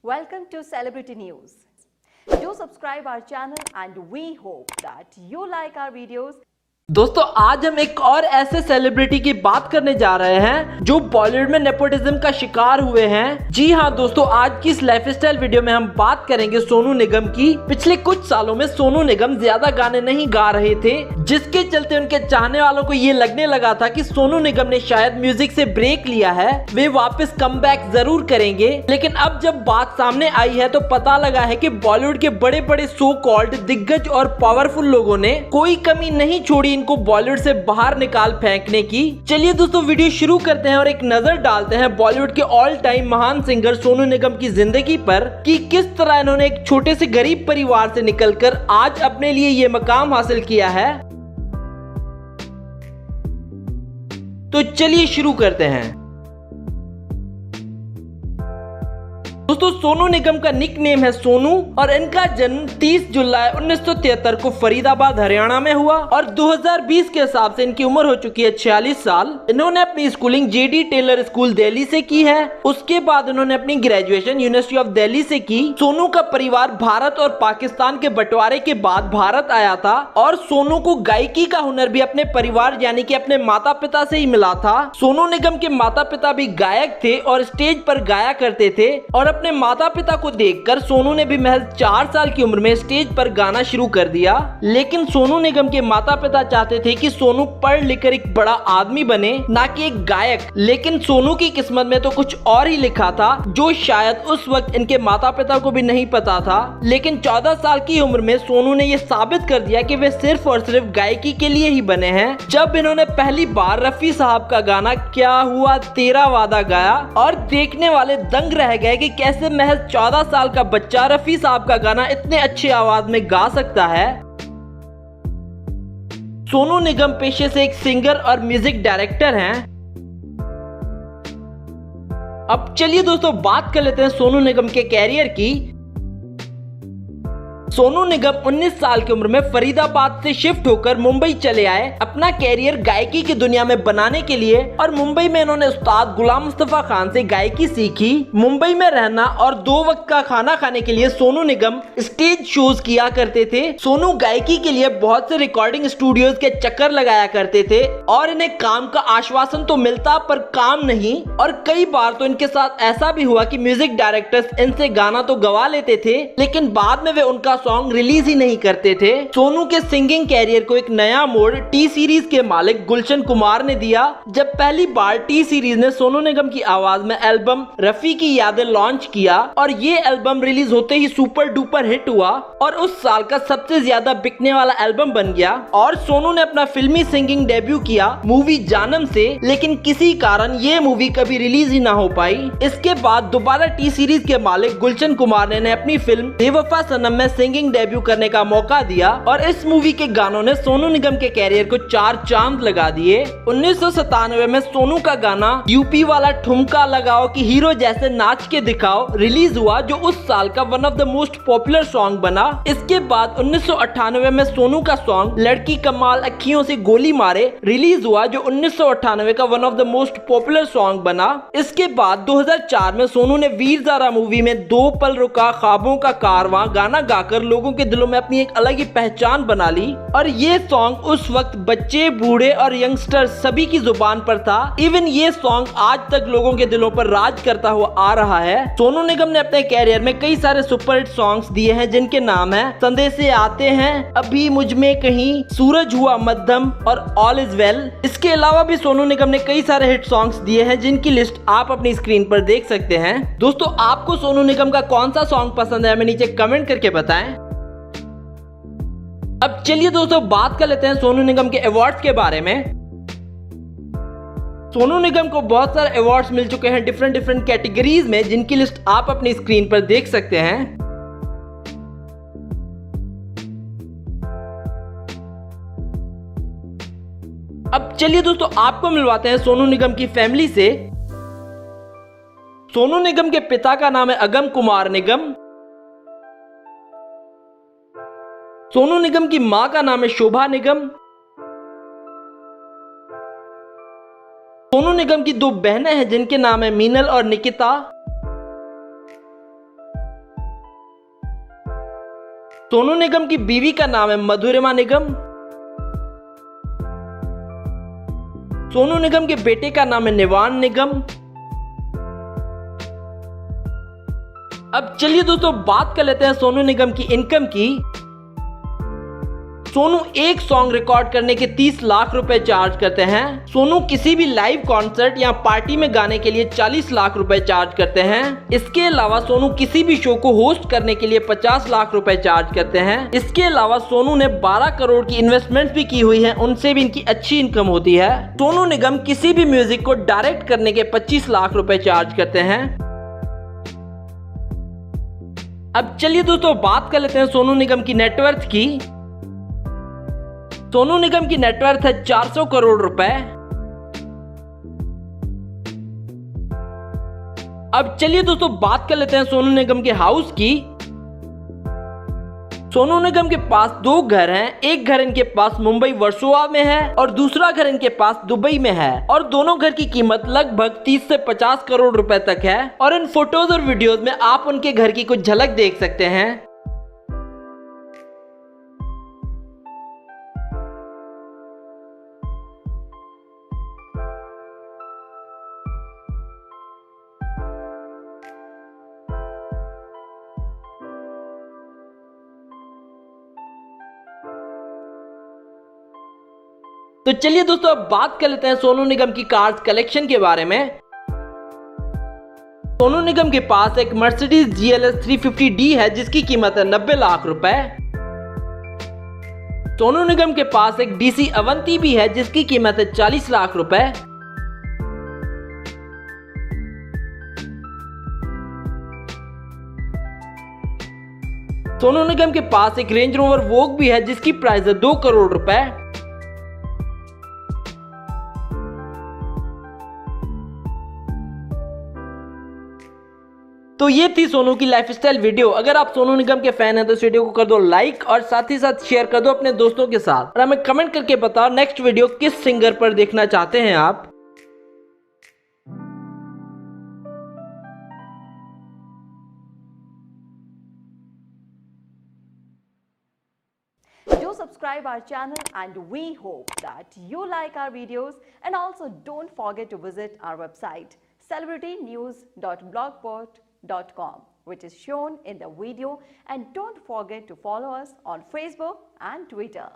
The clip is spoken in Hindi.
Welcome to Celebrity News. Do subscribe our channel and we hope that you like our videos. दोस्तों आज हम एक और ऐसे सेलिब्रिटी की बात करने जा रहे हैं जो बॉलीवुड में नेपोटिज्म का शिकार हुए हैं। जी हाँ दोस्तों, आज की इस लाइफस्टाइल वीडियो में हम बात करेंगे सोनू निगम की। पिछले कुछ सालों में सोनू निगम ज्यादा गाने नहीं गा रहे थे, जिसके चलते उनके चाहने वालों को ये लगने लगा था कि सोनू निगम ने शायद म्यूजिक से ब्रेक लिया है, वे वापस कमबैक जरूर करेंगे। लेकिन अब जब बात सामने आई है तो पता लगा है कि बॉलीवुड के बड़े बड़े सो कॉल्ड दिग्गज और पावरफुल लोगों ने कोई कमी नहीं छोड़ी इनको बॉलीवुड से बाहर निकाल फेंकने की। चलिए दोस्तों वीडियो शुरू करते हैं और एक नजर डालते हैं बॉलीवुड के ऑल टाइम महान सिंगर सोनू निगम की जिंदगी पर कि किस तरह इन्होंने एक छोटे से गरीब परिवार से निकलकर आज अपने लिए ये मकाम हासिल किया है। तो चलिए शुरू करते हैं। दोस्तों सोनू निगम का निक नेम है सोनू और इनका जन्म 30 जुलाई 1973 को फरीदाबाद हरियाणा में हुआ और 2020 के हिसाब से इनकी उम्र हो चुकी है 46 साल। इन्होंने अपनी schooling J D Taylor school Delhi से की है। उसके बाद इन्होंने अपनी ग्रेजुएशन यूनिवर्सिटी ऑफ दिल्ली से की। सोनू का परिवार भारत और पाकिस्तान के बंटवारे के बाद भारत आया था और सोनू को गायकी का हुनर भी अपने परिवार यानी कि अपने माता पिता से ही मिला था। सोनू निगम के माता पिता भी गायक थे और स्टेज पर गाया करते थे और अपने माता पिता को देखकर सोनू ने भी महज 4 साल की उम्र में स्टेज पर गाना शुरू कर दिया। लेकिन सोनू निगम के माता पिता चाहते थे कि सोनू पढ़ लिखकर एक बड़ा आदमी बने, ना कि एक गायक। लेकिन सोनू की किस्मत में तो कुछ और ही लिखा था जो शायद उस वक्त इनके माता पिता को भी नहीं पता था। लेकिन 14 साल की उम्र में सोनू ने यह साबित कर दिया कि वे सिर्फ और सिर्फ गायकी के लिए ही बने हैं, जब इन्होंने पहली बार रफी साहब का गाना क्या हुआ तेरा वादा गाया और देखने वाले दंग रह गए कि कैसे महज 14 साल का बच्चा रफी साहब का गाना इतने अच्छे आवाज में गा सकता है। सोनू निगम पेशे से एक सिंगर और म्यूजिक डायरेक्टर हैं। अब चलिए दोस्तों बात कर लेते हैं सोनू निगम के कैरियर की। सोनू निगम 19 साल की उम्र में फरीदाबाद से शिफ्ट होकर मुंबई चले आए अपना कैरियर गायकी की दुनिया में बनाने के लिए और मुंबई में इन्होंने उस्ताद गुलाम मुस्तफा खान से गायकी सीखी। मुंबई में रहना और 2 वक्त का खाना खाने के लिए सोनू निगम स्टेज शोज किया करते थे। सोनू गायकी के लिए बहुत से रिकॉर्डिंग स्टूडियोज के चक्कर लगाया करते थे और इन्हें काम का आश्वासन तो मिलता पर काम नहीं, और कई बार तो इनके साथ ऐसा भी हुआ कि म्यूजिक डायरेक्टर्स इनसे गाना तो गवा लेते थे लेकिन बाद में वे उनका सॉन्ग रिलीज ही नहीं करते थे। सोनू के सिंगिंग कैरियर को एक नया मोड़ टी सीरीज के मालिक गुलशन कुमार ने दिया, जब पहली बार टी सीरीज ने सोनू निगम की आवाज में एल्बम रफी की यादें लॉन्च किया और ये एल्बम रिलीज होते ही सुपर डुपर हिट हुआ और उस साल का सबसे ज्यादा बिकने वाला एल्बम बन गया। और सोनू ने अपना फिल्मी सिंगिंग डेब्यू किया मूवी जानम से, लेकिन किसी कारण ये मूवी कभी रिलीज ही ना हो पाई। इसके बाद दोबारा टी सीरीज के मालिक गुलशन कुमार ने अपनी फिल्म बेवफा सनम में सिंगिंग डेब्यू करने का मौका दिया और इस मूवी के गानों ने सोनू निगम के कैरियर को 4 चांद लगा दिए। 1997 में सोनू का गाना यूपी वाला ठुमका लगाओ कि हीरो जैसे नाच के दिखाओ रिलीज हुआ, जो उस साल का one of the most popular song बना। इसके बाद 1998 में सोनू का सॉन्ग लड़की कमाल अखियों से गोली मारे रिलीज हुआ, जो 1998 का one of the most popular song बना। इसके बाद 2004 में सोनू ने वीर ज़ारा मूवी में 2 पल रुका ख्वाबों का कारवां गाना गाकर लोगों के दिलों में अपनी एक अलग ही पहचान बना ली और ये सॉन्ग उस वक्त बच्चे बूढ़े और यंगस्टर सभी की जुबान पर था। इवन ये सॉन्ग आज तक लोगों के दिलों पर राज करता हुआ आ रहा है। सोनू निगम ने अपने कैरियर में कई सारे सुपरहिट सॉन्ग्स दिए हैं जिनके नाम है संदेशे आते हैं, अभी मुझ में कहीं, सूरज हुआ मध्यम और ऑल इज वेल। इसके अलावा भी सोनू निगम ने कई सारे हिट सॉन्ग्स दिए हैं जिनकी लिस्ट आप अपनी स्क्रीन पर देख सकते हैं। दोस्तों आपको सोनू निगम का कौन सा सॉन्ग पसंद है हमें नीचे कमेंट करके बताएं। अब चलिए दोस्तों बात कर लेते हैं सोनू निगम के अवार्ड्स के बारे में। सोनू निगम को बहुत सारे अवार्ड्स मिल चुके हैं डिफरेंट कैटेगरीज में, जिनकी लिस्ट आप अपनी स्क्रीन पर देख सकते हैं। अब चलिए दोस्तों आपको मिलवाते हैं सोनू निगम की फैमिली से। सोनू निगम के पिता का नाम है अगम कुमार निगम। सोनू निगम की मां का नाम है शोभा निगम। सोनू निगम की 2 बहनें हैं जिनके नाम है मीनल और निकिता। सोनू निगम की बीवी का नाम है मधुरिमा निगम। सोनू निगम के बेटे का नाम है निवान निगम। अब चलिए दोस्तों बात कर लेते हैं सोनू निगम की इनकम की। सोनू एक सॉन्ग रिकॉर्ड करने के 30 लाख रुपए चार्ज करते हैं। सोनू किसी भी लाइव कॉन्सर्ट या पार्टी में गाने के लिए 40 लाख रुपए चार्ज करते हैं। इसके अलावा सोनू किसी भी शो को होस्ट करने के लिए 50 लाख रुपए चार्ज करते हैं। इसके अलावा सोनू ने 12 करोड़ की इन्वेस्टमेंट भी की हुई है, उनसे भी इनकी अच्छी इनकम होती है। सोनू निगम किसी भी म्यूजिक को डायरेक्ट करने के 25 लाख रुपए चार्ज करते हैं। अब चलिए दोस्तों बात कर लेते हैं सोनू निगम की नेटवर्थ की। सोनू निगम की नेटवर्थ है 400 करोड़ रुपए। अब चलिए दोस्तों बात कर लेते हैं सोनू निगम के हाउस की। सोनू निगम के पास 2 घर हैं। एक घर इनके पास मुंबई वर्सोवा में है और दूसरा घर इनके पास दुबई में है, और दोनों घर की कीमत लगभग 30 से 50 करोड़ रुपए तक है। और इन फोटोज और वीडियोस में आप उनके घर की कुछ झलक देख सकते हैं। तो चलिए दोस्तों अब बात कर लेते हैं सोनू निगम की कार्स कलेक्शन के बारे में। सोनू निगम के पास एक मर्सिडीज GLS 350D है जिसकी कीमत है 90 लाख रुपए। सोनू निगम के पास एक DC अवंती भी है जिसकी कीमत है 40 लाख रुपए। सोनू निगम के पास एक रेंज रोवर वोग भी है जिसकी प्राइस है 2 करोड़ रुपए। तो ये थी सोनू की लाइफस्टाइल वीडियो। अगर आप सोनू निगम के फैन हैं तो इस वीडियो को कर दो लाइक और साथ ही साथ शेयर कर दो अपने दोस्तों के साथ, और हमें कमेंट करके बताओ नेक्स्ट वीडियो किस सिंगर पर देखना चाहते हैं आप। Do subscribe our channel and we hope that you like our videos, and also don't forget to visit our website celebritynews.blogspot.com, which is shown in the video, and don't forget to follow us on Facebook and Twitter.